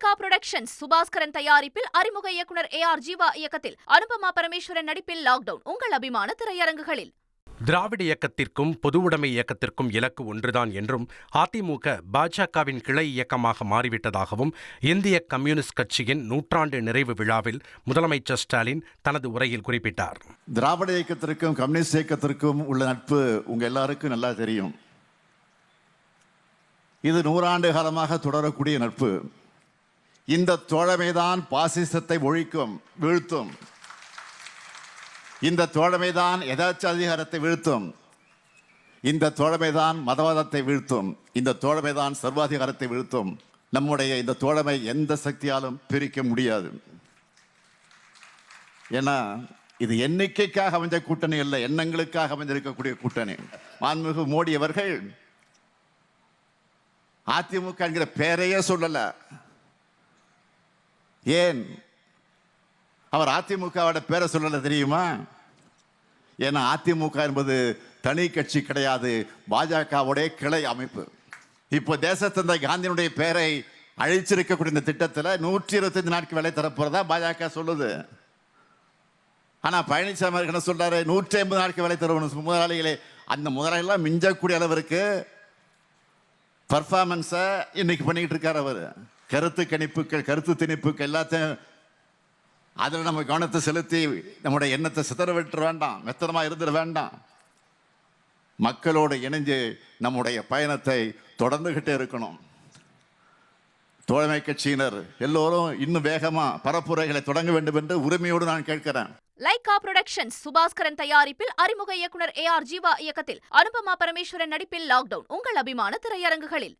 Lyca productions Subaskaran தயாரிப்பில் அறிமுக இயக்குனர் AR ஜீவா இயக்கத்தில் அனுபமா பரமேஸ்வரன் நடிப்பில் லாக்டவுன் உங்கள் அபிமான திரையரங்குகளில். திராவிட இயக்கத்திற்கும் பொதுவுடைமை இயக்கத்திற்கும் இலக்கு ஒன்றுதான் என்றும் அதிமுக பாஜகவின் கிளை இயக்கமாக மாறிவிட்டதாகவும் இந்திய கம்யூனிஸ்ட் கட்சியின் நூற்றாண்டு நிறைவு விழாவில் முதலமைச்சர் ஸ்டாலின் தனது உரையில் குறிப்பிட்டார். திராவிட இயக்கத்திற்கும் கம்யூனிஸ்ட் இயக்கத்திற்கும் உள்ள நட்பு உங்க எல்லாருக்கும் நல்லா தெரியும். இது 100 ஆண்டு காலமாக தொடரக்கூடிய நட்பு. இந்த தோழமைதான் பாசிசத்தை ஒழிக்கும், வீழ்த்தும். இந்த தோழமைதான் எதாச்சாதிகாரத்தை வீழ்த்தும். இந்த தோழமைதான் மதவாதத்தை வீழ்த்தும். இந்த தோழமைதான் சர்வாதிகாரத்தை வீழ்த்தும். நம்முடைய இந்த தோழமை எந்த சக்தியாலும் பிரிக்க முடியாது. ஏன்னா இது எண்ணிக்கைக்காக அமைஞ்ச கூட்டணி அல்ல, எண்ணங்களுக்காக அமைந்திருக்கக்கூடிய கூட்டணி. மாண்புமிகு மோடி அவர்கள் அதிமுக என்கிற பெயரையே சொல்லல. ஏன் அவர் அதிமுகவோட பேரை சொல்லல தெரியுமா? ஏன்னா அதிமுக என்பது தனி கட்சி கிடையாது, பாஜகவுடைய கிளை அமைப்பு. இப்போ தேசத்தந்தை காந்தியினுடைய பெயரை அழிச்சிருக்கக்கூடிய இந்த திட்டத்தில் 125 நாட்கள் வேலை தரப்போறதா பாஜக சொல்லுது. ஆனா பழனிசாமி என்ன சொல்றாரு? 150 நாட்கள் வேலை தருவோம் முதலாளிகளே. அந்த முதலாளிகளாம் மிஞ்சக்கூடிய அளவிற்கு பர்ஃபார்மன்ஸை இன்னைக்கு பண்ணிக்கிட்டு இருக்காரு அவர். கருத்து கணிப்புகள், கருத்து திணிப்புகள் எல்லாத்தையும் அதில் நம்ம கவனத்தை செலுத்தி நம்முடைய எண்ணத்தை சிதற விட்டுற வேண்டாம், மெத்தனமா இருந்துட வேண்டாம். மக்களோடு இணைஞ்சு நம்முடைய பயணத்தை தொடர்ந்துகிட்டே இருக்கணும். தோழமை கட்சியினர் எல்லோரும் இன்னும் வேகமா பரப்புரைகளை தொடங்க வேண்டும் என்று உரிமையோடு நான் கேட்கிறேன். லைகா புரொடக்ஷன்ஸ் சுபாஸ்கரன் தயாரிப்பில் அறிமுக இயக்குனர் AR ஜீவா இயக்கத்தில் அனுபமா பரமேஸ்வரன் நடிப்பில் லாக்டவுன் உங்கள் அபிமான திரையரங்குகளில்.